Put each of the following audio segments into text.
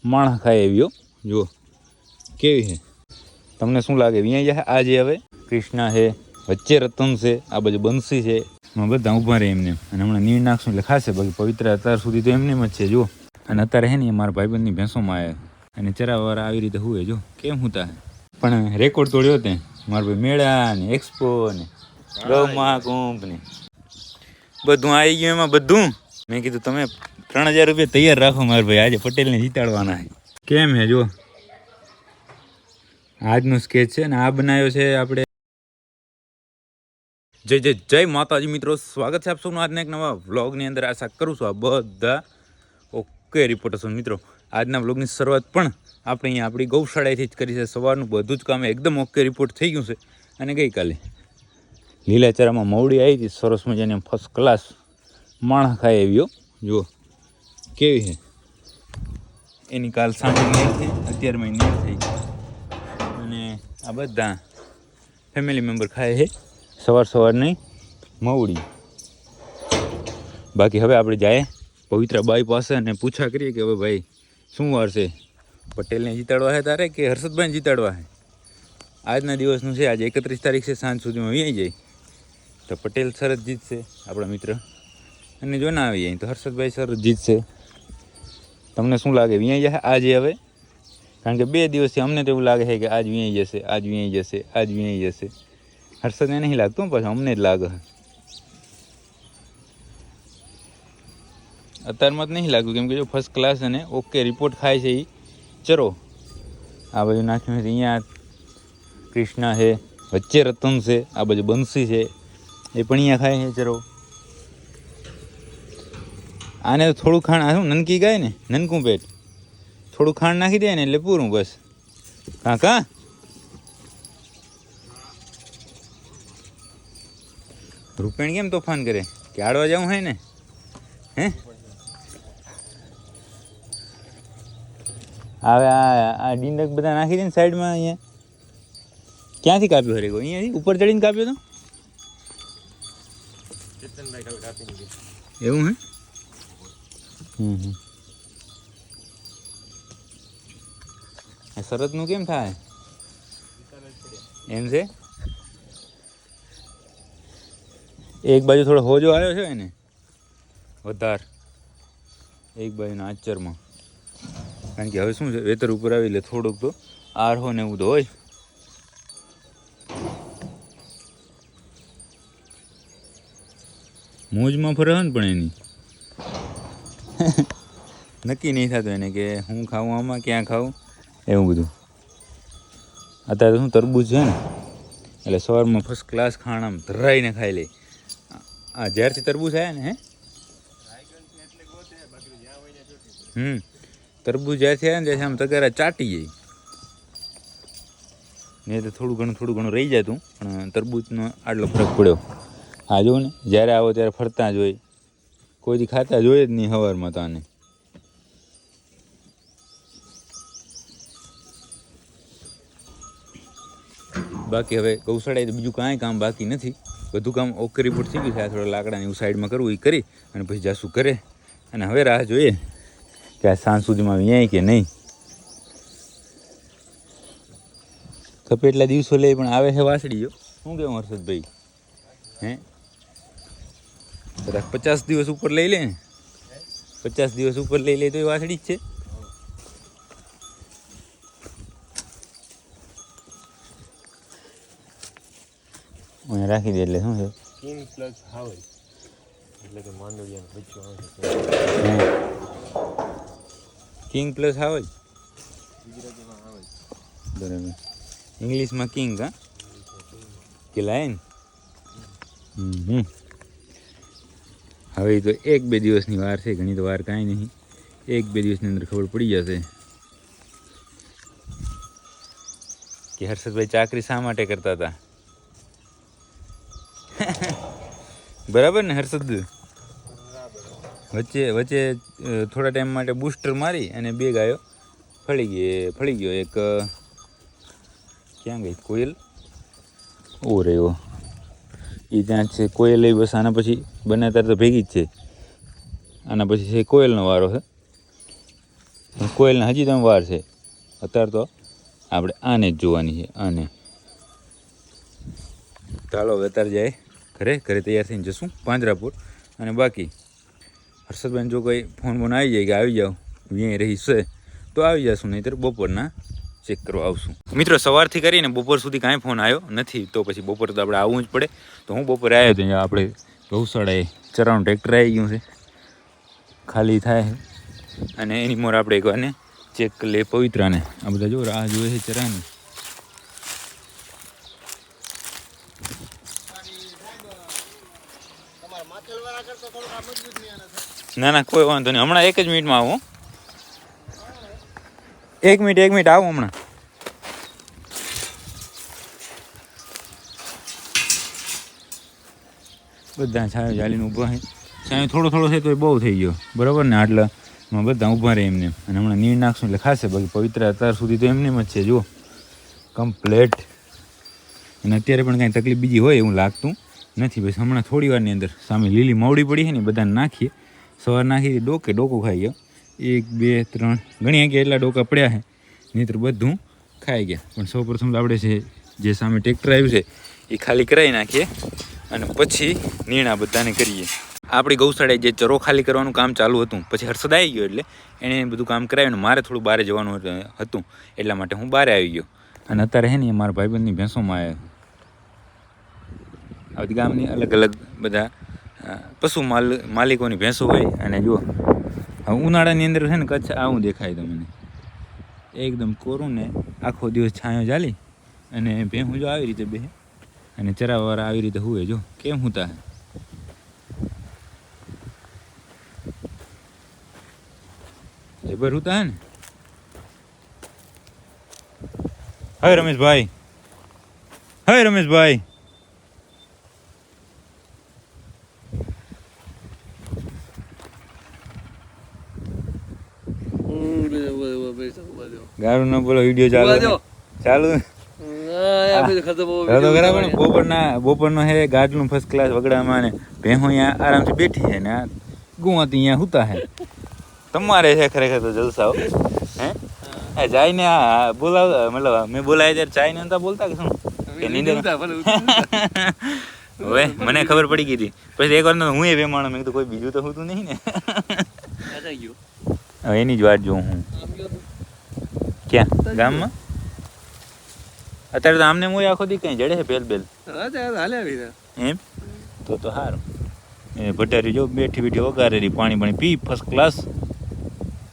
માણસ ખાય એવી જો કેવી છે તમને શું લાગે અહીંયા આજે હવે કૃષ્ણા છે વચ્ચે રતન છે આ બાજુ બંસી છે બધા ઊભા રહે એમને અને હમણાં નીર નાખશું એટલે ખાશે બાકી પવિત્ર અત્યાર સુધી તો એમને જ છે જો અને અત્યારે હે ને મારા ભાઈબંધની ભેંસોમાં આવે અને ચરાવાળા આવી રીતે હુએ જો કેમ હુતા પણ રેકોર્ડ તોડ્યો તે મારા ભાઈ મેળા ને એક્સપો ને ગૌ મહાકુંભ ને બધું આવી ગયું એમાં બધું મેં કીધું તમે 3000 રૂપિયા તૈયાર રાખો મારા ભાઈ આજે પટેલને જીતાડવાના છે કેમ હે જો આજનો સ્કેચ છે ને આ બનાવ્યો છે આપણે જય માતાજી મિત્રો સ્વાગત છે આપ સૌનું આજના એક નવા વ્લોગની અંદર આશા કરું છું આ બધા ઓકે રિપોર્ટર્સ મિત્રો આજના વ્લોગની શરૂઆત પણ આપણે અહીંયા આપણી ગૌશાળાએથી જ કરી છે સવારનું બધું જ કામ એકદમ ઓકે રિપોર્ટ થઈ ગયું છે અને ગઈકાલે લીલાચરામાં મવડી આવી હતી સરસ મજાની ફર્સ્ટ ક્લાસ માણસ ખાય એવી જુઓ કેવી છે એની કાલ સાંજે નીર થઈ અત્યારમાં નીર થઈ અને આ બધા ફેમિલી મેમ્બર ખાય છે સવાર નહીં મવડી બાકી હવે આપણે જાય પવિત્રાબાઈ પાસે અને પૂછા કરીએ કે હવે ભાઈ શું વાર છે પટેલને જીતાડવા છે તારે કે હર્ષદભાઈને જીતાડવા છે આજના દિવસનું છે આજે 31 તારીખ છે સાંજ સુધીમાં આવી જાય તો પટેલ સરસ જીતશે આપણા મિત્ર અને જો ના આવી જાય તો હર્ષદભાઈ સરસ જીતશે તમને શું લાગે વિયાઈ જશે આજે હવે કારણ કે 2 દિવસથી અમને તો એવું લાગે છે કે આજ વિયાઈ જશે હર્ષદને નહીં લાગતું પછી અમને જ લાગે અત્યારમાં જ નહીં લાગતું કેમ કે જો ફર્સ્ટ ક્લાસ અને ઓકે રિપોર્ટ ખાય છે એ ચરો આ બાજુ નાખ્યું છે અહીંયા કૃષ્ણા છે વચ્ચે રતન છે આ બાજુ બંસી છે એ પણ અહીંયા ખાય છે ચરો આને તો થોડું ખાંડ આ શું નનકી ગાય ને નનકું પેટ થોડું ખાંડ નાખી દે ને એટલે પૂરું બસ કાં રૂપેણ કેમ તોફાન કરે કે આડવા જવું હોય ને હે હવે આ ડીંડક બધા નાખી દે ને સાઈડમાં અહીંયા ક્યાંથી કાપ્યો હરેકો અહીંયાથી ઉપર ચડીને કાપ્યો તો એવું હે શરતનું કેમ થાય એમ છે એક બાજુ થોડો હોજો આવ્યો છે ને વધારે એક બાજુના આચરમાં કારણ કે હવે શું છે વેતર ઉપર આવી એટલે થોડુંક તો આરહો ને એવું તો હોય મોજમાં ફરે ને પણ એની નક્કી નહીં થતું એને કે હું ખાવું આમાં ક્યાં ખાવું એવું બધું અત્યારે શું તરબૂચ છે ને એટલે સવારમાં ફર્સ્ટ ક્લાસ ખાણામ ધરાઈને ખાઈ લે આ જ્યારથી તરબૂચ આવ્યા ને હે તરબૂચ જ્યારથી આવ્યા ને ત્યાંથી આમ તગારા ચાટી જાય ને તો થોડું ઘણું રહી જતું પણ તરબૂચનો આટલો ફરક પડ્યો હા જો ને જ્યારે આવો ત્યારે ફરતા જ હોય કોઈથી ખાતા જોઈએ જ નહીં સવારમાં તો આને બાકી હવે ગૌશાળાએ તો બીજું કાંઈ કામ બાકી નથી બધું કામ ઓકે રિપોર્ટ થઈ ગયું છે આ થોડા લાકડાને એવું સાઈડમાં કરવું એ કરી અને પછી જાસું કરે અને હવે રાહ જોઈએ કે આ સાંજ સુધીમાં વ્યાય કે નહીં ખપે એટલા દિવસો લે પણ આવે છે વાસળીઓ શું કેવું હર્ષદભાઈ હે કદાચ 50 દિવસ ઉપર લઈ લે ને 50 દિવસ ઉપર લઈ લે તો એ વાસળી જ છે રાખી દે એટલે શું છે કિંગ પ્લસ હાવલ એટલે કે માંડવિયાનો બચ્ચો આવે કિંગ પ્લસ હાવલ ગુજરાતીમાં હાવલ બરાબર ઇંગ્લિશમાં કિંગ હા કે લાયન હવે તો 1-2 દિવસની વાર છે ઘણી તો વાર કાંઈ નહીં 1-2 દિવસની અંદર ખબર પડી જશે કે હર્ષદભાઈ ચાકરી શા માટે કરતા હતા બરાબર ને હર્ષદ વચ્ચે થોડા ટાઈમ માટે બૂસ્ટર મારી અને 2 ગાયો ફળી ગયો એક ક્યાં ગઈ કોયલ ઓ રહ્યો એ ત્યાં છે કોયલ એ બસ આના પછી બને ત્યારે તો ભેગી જ છે આના પછી છે કોયલનો વારો છે કોયલને હજી તમે વાર છે. અત્યારે તો આપણે આને જ જોવાની છે, આને. ચાલો હવે અત્યારે જાય ઘરે તૈયાર થઈને જશું પાંજરાપુર. અને બાકી હર્ષદભાઈ જો કોઈ ફોન આવી જાય કે આવી જાઓ અહીંયા રહી છે તો આવી જશું, નહીંતર બપોરના ચેક કરવા આવશું. મિત્રો સવારથી કરીને બપોર સુધી કાંઈ ફોન આવ્યો નથી, તો પછી બપોર તો આપણે આવવું જ પડે. તો હું બપોરે આવ્યો તો આપણે ગૌશાળાએ ચરાવવાનું ટ્રેક્ટર આવી ગયું છે, ખાલી થાય છે. અને એની મોર આપણે એક વારને ચેક કરી લઈએ પવિત્રાને. આ બધા જો રાહ જોવે છે ચરાની. ના કોઈ વાંધો નહીં, હમણાં એક જ મિનિટમાં આવું. એક મિનિટ આવું હમણાં. બધા છાયો ચાલીને ઊભા છે. છાયો થોડો છે તો બહુ થઈ ગયો, બરાબર ને? આટલામાં બધા ઊભા રહે એમને. અને હમણાં નીર નાખશું એટલે ખાશે. બાકી પવિત્ર અત્યાર સુધી તો એમને જ છે, જુઓ કમ્પ્લેટ. અને અત્યારે પણ કાંઈ તકલીફ બીજી હોય એવું લાગતું નથી. બસ હમણાં થોડી વારની અંદર સામે લીલી માવડી પડી છે ને, બધાને નાખીએ. સવાર નાખી ડોકું ખાઈ ગયો. 1 2 3 ગણી ગયા એટલા ડોકા પડ્યા છે, નહીંતર બધું ખાઈ ગયા. પણ સૌ પ્રથમ તો આપણે જે સામે ટ્રેક્ટર આવ્યું છે એ ખાલી કરાવી નાખીએ અને પછી નીણા બધાને કરીએ. આપણી ગૌશાળાએ જે ચરો ખાલી કરવાનું કામ ચાલુ હતું, પછી હર્ષદ આવી ગયો એટલે એણે બધું કામ કરાવ્યું. મારે થોડું બહાર જવાનું હતું એટલા માટે હું બહાર આવી ગયો. અને અત્યારે છે ને મારા ભાઈબંધની ભેંસોમાં આ બધી ગામની અલગ અલગ બધા પશુ માલિકોની ભેંસો હોય. અને જુઓ હવે ઉનાળાની અંદર છે ને કચ્છ આવું દેખાય તમને, એકદમ કોરું ને આખો દિવસ છાંયો ચાલી અને ભેંસું જો આવી રીતે બે અને ચરાવાળા આવી રીતે હુએ. જો કેમ હુતા હે, જબર હુતા હે ને. હાય રમેશભાઈ, હાય રમેશભાઈ. ગારું ન બોલો, વિડીયો ચાલુ બપોરનો હે ગાડલું ફર્સ્ટ ક્લાસ વગડામાં ને ભેહો અહીંયા આરામથી બેઠી છે ને આ ગુવાતી અહીંયા હુતા હે. તમારે છે ખરેખર તો જલસાઓ હે. જાય ને આ બોલાવ, મતલબ મેં બોલાય ત્યારે ચાય ને નતા બોલતા કે શું કે નીંદર? હવે મને ખબર પડી ગઈ હતી. પછી એક વાર હું એ વેમાણો, મેં કીધું કોઈ બીજું તો હોતું નહીં ને. હવે એની જ વાત જોઉં હું. ક્યાં ગામમાં? અત્યારે તો આમને હું આખો દી કઈ જડે છે બેલ એમ તો સારું. એ ભટારી જો બેઠી વગારેલી, પાણી પી ફર્સ્ટ ક્લાસ.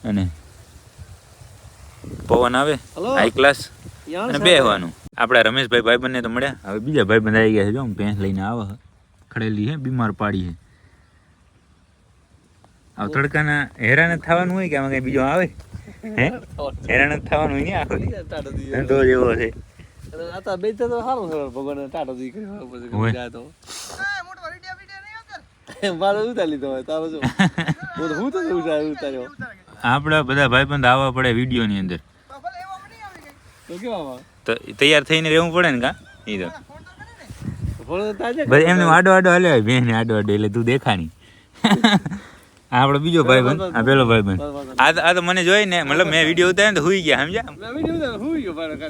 અને પવન આવે હાઈ ક્લાસ અને બેહવાનું. આપણા રમેશભાઈ ભાઈબંધને તો મળ્યા. હવે બીજા ભાઈબંધ આવી ગયા છે. જો ભેંસ લઈને આવે ખડેલી હે, બીમાર પાડી છે. આ તડકાના હેરાન જ થવાનું હોય કે આમાં કઈ બીજો આવે? હે હેરાન જ થવાનું હોય ને આખો ધંધો જેવો છે. આપડા બધા ભાઈબંધ આવવા પડે વિડીયો ની અંદર, તૈયાર થઈને રહેવું પડે ને. કા એ તો એમને આડો હાલે બેન ને આડો એટલે તું દેખાણી. આપડે બીજો ભાઈબંધ, આ પેલો ભાઈબંધ. આ તો મને જોઈ ને, મતલબ મેં વિડીયો ઉતાર્યો ને તો હુઈ ગયા, સમજ્યા?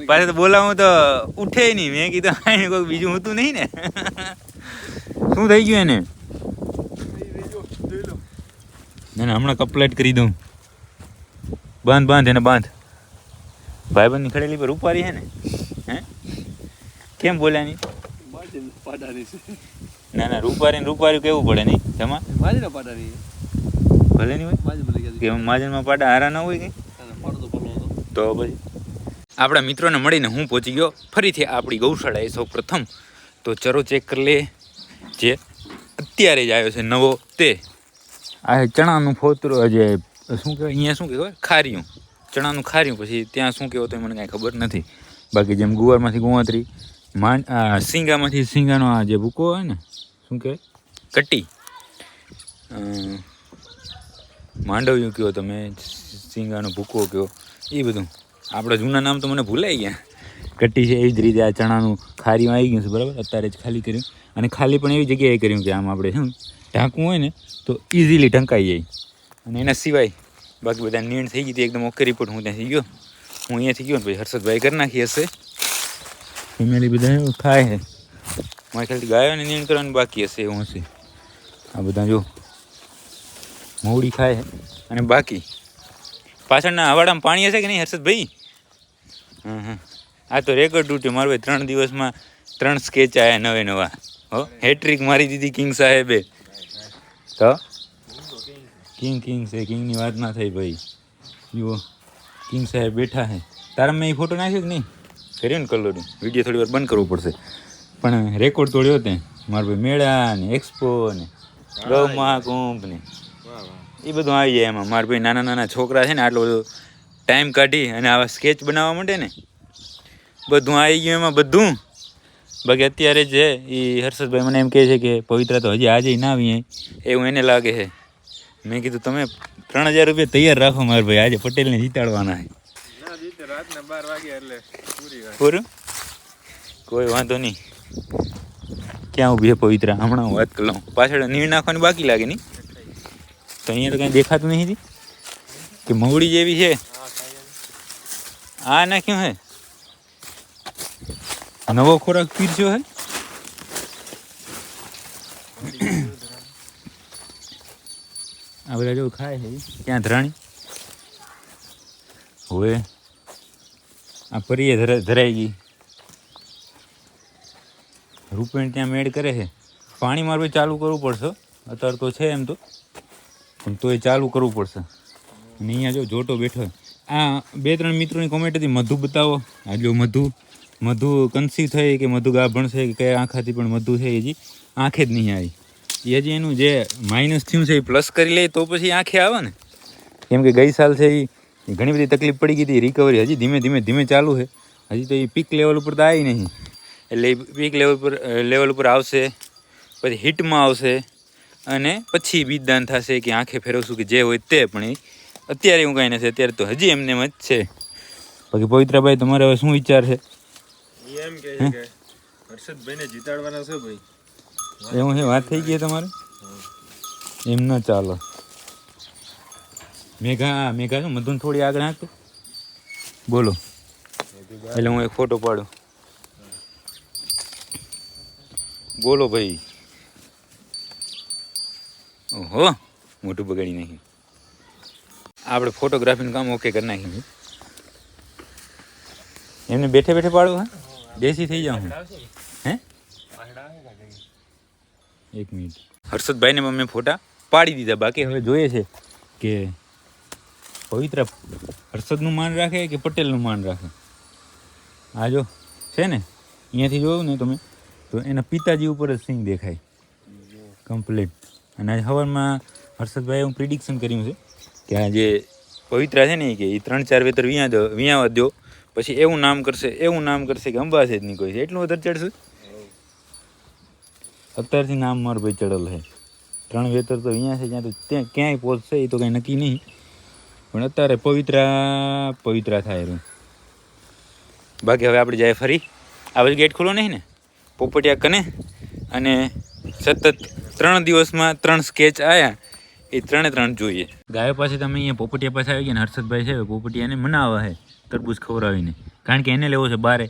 પાછા તો બોલાવું તો ઉઠે નહીં. મેં કીધું કોઈ બીજું હતું નહીં ને. શું થઈ ગયું એને? ના હમણાં કમ્પ્લીટ કરી દઉં. બાંધ એને બાંધ. ભાઈબંધની ખડેલી પર ઉપારી હે ને. હે કેમ બોલ્યા નહીં? ના રૂપારી કેવું પડે નહીં જમા ભલે નહીં હોય કે માજનમાં પાડા હારા ના હોય કે તો પછી. આપણા મિત્રોને મળીને હું પહોંચી ગયો ફરીથી આપણી ગૌશાળાએ. સૌ પ્રથમ તો ચરો ચેક કરી લે, જે અત્યારે જ આવ્યો છે નવો. તે આ ચણાનું ફોતરું, જે શું કહેવાય અહીંયા, શું કહેવાય, ખાર્યું, ચણાનું ખાર્યું. પછી ત્યાં શું કહેવાય તો મને કાંઈ ખબર નથી. બાકી જેમ ગુવારમાંથી ગુવાતરી, સિંગામાંથી સિંગાનો આ જે ભૂકો હોય ને, શું કહેવાય, કટ્ટી, માંડવ્યું કહો તમે, સિંગાનો ભૂકો કહો, એ બધું આપણા જૂના નામ તો મને ભૂલાઈ ગયા. કટ્ટી છે એવી જ રીતે આ ચણાનું ખારીમાં આવી ગયું છે, બરાબર. અત્યારે જ ખાલી કર્યું. અને ખાલી પણ એવી જગ્યાએ કર્યું કે આમ આપણે શું ઢાંકવું હોય ને તો ઇઝીલી ઢંકાઈ જાય. અને એના સિવાય બાકી બધા નીણ થઈ ગઈ હતી એકદમ ઓકે રિપોર્ટ. હું ત્યાંથી ગયો, હું અહીંયાથી ગયો ને પછી હર્ષદભાઈ કરી નાખી હશે. ફેમિલી બધા એવું ખાય છે. મારે ખ્યાલથી ગાયોને નીણ કરવાનું બાકી હશે એવું હશે. આ બધા જો મવડી ખાય છે. અને બાકી પાછળના હવાડામાં પાણી હશે કે નહીં હર્ષદભાઈ? હા. આ તો રેકોર્ડ તૂટ્યો મારો ભાઈ. 3 દિવસમાં 3 સ્કેચ આવ્યા નવા. હો હેટ્રિક મારી દીધી કિંગ સાહેબે. તો કિંગ છે, કિંગની વાત ના થઈ ભાઈ. જુઓ કિંગ સાહેબ બેઠા છે. તારા મેં એ ફોટો નાખ્યો કે નહીં? કર્યો ને કલર વિડીયો થોડી વાર બંધ કરવો પડશે. પણ રેકોર્ડ તોડ્યો તે મારા ભાઈ. મેળા ને એક્સપો ને ગૌ મહાકુંભ ને એ બધું આવી જાય એમાં. મારા ભાઈ નાના છોકરા છે ને આટલો બધો ટાઈમ કાઢી અને આવા સ્કેચ બનાવવા માંડે ને, બધું આવી ગયું એમાં બધું. બાકી અત્યારે જે એ હર્ષદભાઈ મને એમ કહે છે કે પવિત્રા તો હજી આજે ના આવી એવું એને લાગે છે. મેં કીધું તમે 3000 રૂપિયા તૈયાર રાખો મારા ભાઈ, આજે પટેલને જીતાડવાના છે. પૂરું કોઈ વાંધો નહીં. ક્યાં ઊભી છે પવિત્રા? હમણાં હું વાત કરી લઉં. પાછળ નીણ નાખવાની બાકી લાગે નહીં તો અહીંયા તો કંઈ દેખાતું નહીં કે મવડી જેવી છે. આ નાખ્યું હે નવો ખોરાક પીરસ્યો હે. આ બધા જો ખાય છે ક્યાં ધરાણી હવે આ પરીએ ધરાઈ ગઈ. રૂપેણ ત્યાં મેળ કરે છે. પાણી મારું ચાલુ કરવું પડશે અત્યારે તો છે એમ તો, પણ તોય ચાલુ કરવું પડશે. અને અહીંયા જો જોટો બેઠો. આ 2-3 મિત્રોની કોમેન્ટ હતી મધુ બતાવો. આ જો મધુ કન્સીવ થઈ કે મધુ ગાભણ છે કે કયા આંખાથી, પણ મધુ છે હજી આંખે જ નહીં આવી. એ હજી એનું જે માઇનસ થયું છે એ પ્લસ કરી લે તો પછી આંખે આવે ને. કેમ કે ગઈ સાલ છે એ ઘણી બધી તકલીફ પડી ગઈ હતી. રિકવરી હજી ધીમે ચાલુ છે. હજી તો એ પીક લેવલ ઉપર તો આવી નહીં. એટલે પીક લેવલ ઉપર આવશે, પછી હિટમાં આવશે અને પછી બીજદાન થશે કે આંખે ફેરવશું કે જે હોય તે. પણ એ અત્યારે એવું કાંઈ નથી. અત્યારે તો હજી એમને એમ જ છે. બાકી પવિત્રાભાઈ તમારે હવે શું વિચાર છે? એમ કે હર્ષદભાઈને જીતાડવાના છે ભાઈ. એવું છે? વાત થઈ ગઈ તમારે? એમ ન ચાલો. મેઘા શું મધુને થોડી આગળ નાખતો બોલો એટલે હું એક ફોટો પાડું. બોલો ભાઈ. ઓહો મોટું બગાડી નાખ્યું. આપણે ફોટોગ્રાફીનું કામ ઓકે કરી નાખ્યું. એમને બેઠે પાડવું? હા દેશી થઈ જાઉં. હે 1 મિનિટ. હર્ષદભાઈને મેં ફોટા પાડી દીધા. બાકી હવે જોઈએ છે કે પવિત્ર હર્ષદનું માન રાખે કે પટેલનું માન રાખે. આ જો છે ને અહીંયાથી જોયું ને તમે તો એના પિતાજી ઉપર જ સિંગ દેખાય કમ્પ્લીટ. અને આજે સવારમાં હર્ષદભાઈએ હું પ્રિડિક્શન કર્યું છે કે આ જે પવિત્રા છે ને કે એ 3-4 વેતર વિયાવા દો પછી એવું નામ કરશે કે અંબાસે જ નહીં કોઈ છે. એટલું વધારે ચડશે. અત્યારથી નામ મારું ભાઈ ચડેલ છે. 3 વેતર તો અહીંયા છે જ્યાં તો ત્યાં ક્યાંય પહોંચશે એ તો કંઈ નક્કી નહીં. પણ અત્યારે પવિત્રા થાય રહ્યું. બાકી હવે આપણે જાય ફરી. આ બધી ગેટ ખુલ્લો નહીં ને પોપટિયા કને. અને સતત 3 દિવસમાં 3 સ્કેચ આવ્યા. એ 3 જોઈએ. ગાયો પાસે તમે અહીંયા પોપટિયા પાસે આવી ગયા ને હર્ષદભાઈ છે પોપટિયાને મનાવવા છે તરબૂચ ખવડાવીને. કારણ કે એને લેવો છે બારે.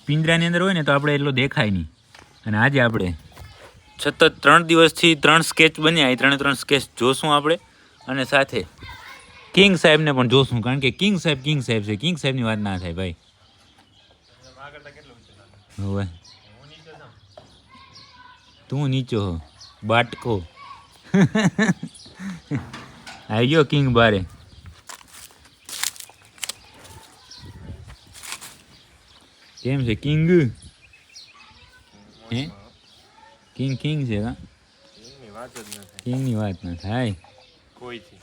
પિંજરાની અંદર હોય ને તો આપણે એટલો દેખાય નહીં. અને આજે આપણે સતત 3 દિવસથી 3 સ્કેચ બન્યા. એ 3 સ્કેચ જોશું આપણે. અને સાથે કિંગ સાહેબને પણ જોશું. કારણ કે કિંગ સાહેબ છે. કિંગ સાહેબની વાત ના થાય ભાઈ. હવે તું નીચો હો બાટકો. આવી ગયો કિંગ બારે. કેમ છે કિંગ? હે કિંગ છે કા? કિંગની વાત ના થાય કોઈથી.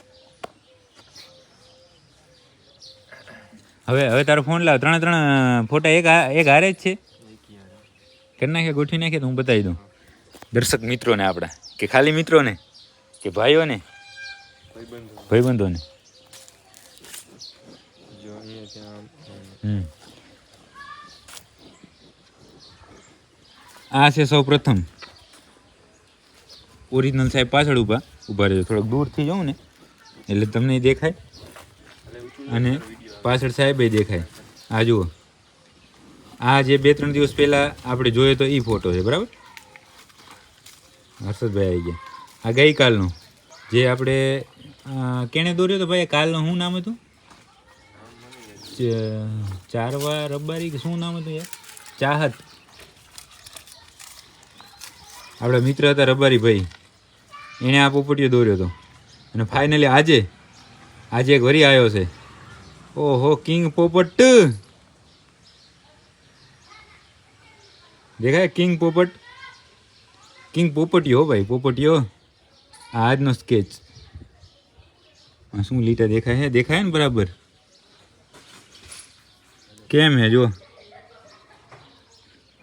હવે તારો ફોન લાવ. 3 ફોટા એક હારે જ છે. કરી નાખે ગોઠવી નાખે તો હું બતાવી દઉં દર્શક મિત્રોને આપણા કે ખાલી મિત્રોને કે ભાઈઓને ભાઈબંધોને. આ છે સૌ પ્રથમ ઓરિજિનલ સાહેબ પાછળ ઊભા રહેજો. થોડોક દૂરથી જાઉં ને એટલે તમને દેખાય. અને પાછળ સાહેબે દેખાય. આ જુઓ, આ જે 2-3 દિવસ પહેલાં આપણે જોયો તો એ ફોટો છે, બરાબર. હર્ષદભાઈ આવી ગયા. આ ગઈકાલનો જે આપણે કેણે દોર્યો તો ભાઈ, કાલનો શું નામ હતું? ચારવા રબારી કે શું નામ હતું યાર? ચાહત. આપણા મિત્ર હતા રબારી ભાઈ, એણે આ પોપટીયો દોર્યો હતો. અને ફાઇનલી આજે એક વરી આવ્યો છે. ઓહો, કિંગ પોપટ દેખાય. કિંગ પોપટીયો ભાઈ, પોપટીયો. આ આજનો સ્કેચ. શું લીટા દેખાય ને બરાબર? કેમ હે જો,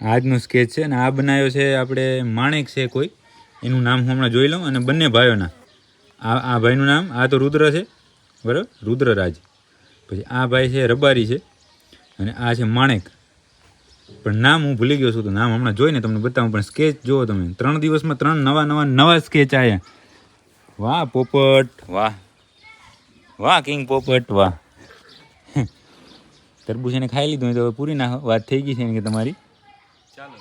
આજનો સ્કેચ છે ને. આ બનાવ્યો છે આપણે માણેક છે કોઈ, એનું નામ હું હમણાં જોઈ લઉં. અને બંને ભાઈઓના, આ ભાઈનું નામ, આ તો રુદ્ર છે બરાબર, રુદ્રરાજ. પછી આ ભાઈ છે રબારી છે, અને આ છે માણેક. પણ નામ હું ભૂલી ગયો છું, તો નામ હમણાં જોઈને તમને બતાવું. પણ સ્કેચ જુઓ તમે, 3 દિવસમાં 3 નવા સ્કેચ આવ્યા. વાહ પોપટ, વાહ વાહ કિંગ પોપટ, વાહ. તરબૂચ એને ખાઈ લીધું તો પૂરી નાખો, વાત થઈ ગઈ છે ને કે તમારી. ચાલો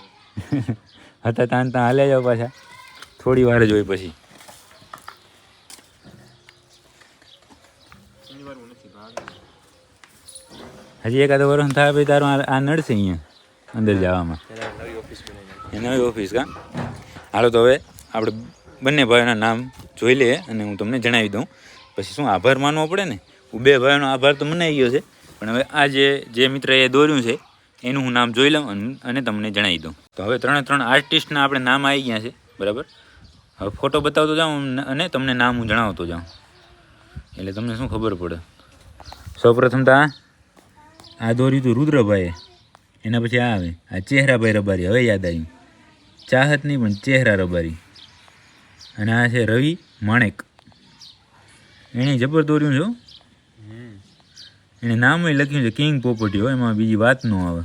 હતા ત્યાં હાલ્યા જાઓ પાછા, થોડી વાર જ હોય પછી. હજી એકાદો વર્ષ થાય પછી તારું આ નડશે અહીંયા અંદર જવામાં. નવી ઓફિસ બનાવી. એ નવી ઓફિસ કા. હાલો તો હવે આપણે બંને ભાઈઓના નામ જોઈ લઈએ અને હું તમને જણાવી દઉં. પછી શું આભાર માનવો પડે ને, હું 2 ભાઈઓનો આભાર તો મનાઈ ગયો છે, પણ હવે આ જે મિત્રએ દોર્યું છે એનું હું નામ જોઈ લઉં અને તમને જણાવી દઉં. તો હવે 3 આર્ટિસ્ટના આપણે નામ આવી ગયા છે, બરાબર. હવે ફોટો બતાવતો જાઉં અને તમને નામ હું જણાવતો જાઉં, એટલે તમને શું ખબર પડે. સૌપ્રથમ તો આ દોર્યું હતું રુદ્રભાઈએ, એના પછી આ આવે આ ચહેરાભાઈ રબારી. હવે યાદ આવ્યું, ચાહત નહીં પણ ચહેરા રબારી. અને આ છે રવિ માણેક, એણે જબર દોર્યું છે. એને નામ લખ્યું છે કિંગ પોપટીયો, એમાં બીજી વાત ન આવે,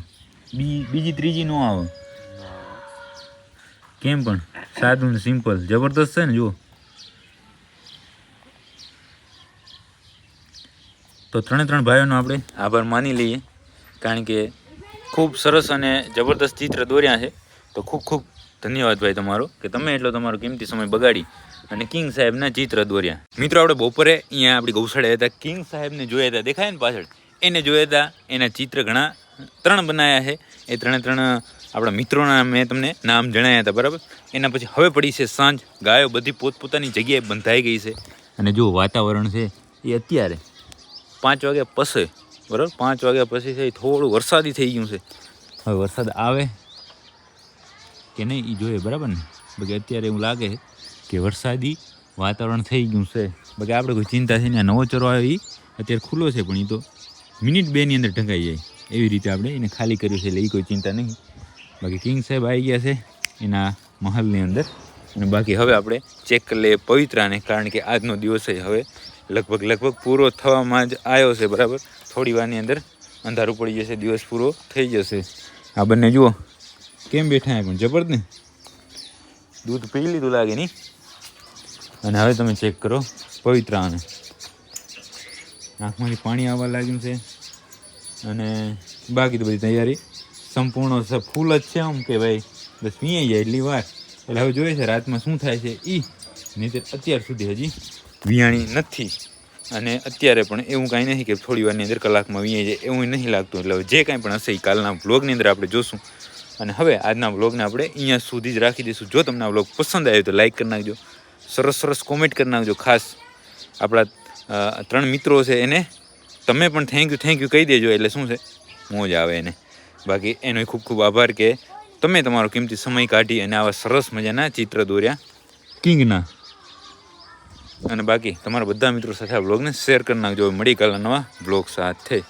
બીજી ત્રીજી ન આવે. કેમ પણ સાદું ને સિમ્પલ જબરદસ્ત છે ને. જુઓ તો 3 ભાઈઓનો આપણે આભાર માની લઈએ, કારણ કે ખૂબ સરસ અને જબરદસ્ત ચિત્ર દોર્યા છે. તો ખૂબ ધન્યવાદ ભાઈ તમારો, કે તમે એટલો તમારો કિંમતી સમય બગાડી અને કિંગ સાહેબના ચિત્ર દોર્યા. મિત્રો આપણે બપોરે અહીંયા આપણી ગૌશાળાએ હતા, કિંગ સાહેબને જોયા હતા, દેખાય ને પાછળ, એને જોયા હતા. એના ચિત્ર ઘણા 3 બનાવ્યા છે. એ 3 આપણા મિત્રોના મેં તમને નામ જણાવ્યા હતા, બરાબર. એના પછી હવે પડી છે સાંજ, ગાયો બધી પોતપોતાની જગ્યાએ બંધાઈ ગઈ છે. અને જો વાતાવરણ છે એ અત્યારે 5 વાગ્યા પછી, બરાબર, 5 વાગ્યા પછી છે થોડું વરસાદી થઈ ગયું છે. હવે વરસાદ આવે કે નહીં એ જોઈએ, બરાબર ને. બાકી અત્યારે એવું લાગે કે વરસાદી વાતાવરણ થઈ ગયું છે. બાકી આપણે કોઈ ચિંતા છે ને. આ નવો ચરો આવ્યો એ અત્યારે ખુલ્લો છે, પણ એ તો મિનિટ 2ની અંદર ઢંકાઈ જાય એવી રીતે આપણે એને ખાલી કર્યું છે, એટલે એ કોઈ ચિંતા નહીં. બાકી કિંગ સાહેબ આવી ગયા છે એના મહલની અંદર. અને બાકી હવે આપણે ચેક કરી લઈએ પવિત્રાને, કારણ કે આજનો દિવસ હવે લગભગ પૂરો થવામાં જ આવ્યો છે, બરાબર. થોડી વારની અંદર અંધારું પડી જશે, દિવસ પૂરો થઈ જશે. આ બંને જુઓ કેમ બેઠા પણ જબરદસ્ત ને, દૂધ પી લીધું લાગે નહીં. અને હવે તમે ચેક કરો પવિત્રાને, આંખમાંથી પાણી આવવા લાગ્યું છે. અને બાકી તો બધી તૈયારી સંપૂર્ણ ફૂલ જ છે. આમ કે ભાઈ બસ પીએ જાય એટલી વાર. એટલે હવે જોઈએ છે રાતમાં શું થાય છે એ. નહીં તો અત્યાર સુધી હજી વિયાણી નથી, અને અત્યારે પણ એવું કાંઈ નથી કે થોડી વારની અંદર કલાકમાં વિયાઈ જાય, એવું નહીં લાગતું. એટલે જે કાંઈ પણ હશે એ કાલના વ્લોગની અંદર આપણે જોશું. અને હવે આજના વ્લોગને આપણે અહીંયા સુધી જ રાખી દઈશું. જો તમને આ વ્લોગ પસંદ આવ્યો તો લાઈક કરી નાખજો, સરસ કોમેન્ટ કરી નાખજો. ખાસ આપણા 3 મિત્રો છે એને તમે પણ થેન્ક યુ કહી દેજો, એટલે શું છે મોજ આવે એને. બાકી એનો ખૂબ આભાર કે તમે તમારો કિંમતી સમય કાઢી અને આવા સરસ મજાના ચિત્ર દોર્યા કિંગના. અને બાકી તમારા બધા મિત્રો સાથે આ વ્લોગને શેર કરી નાખજો. મળી કાલના નવા વ્લોગ સાથે.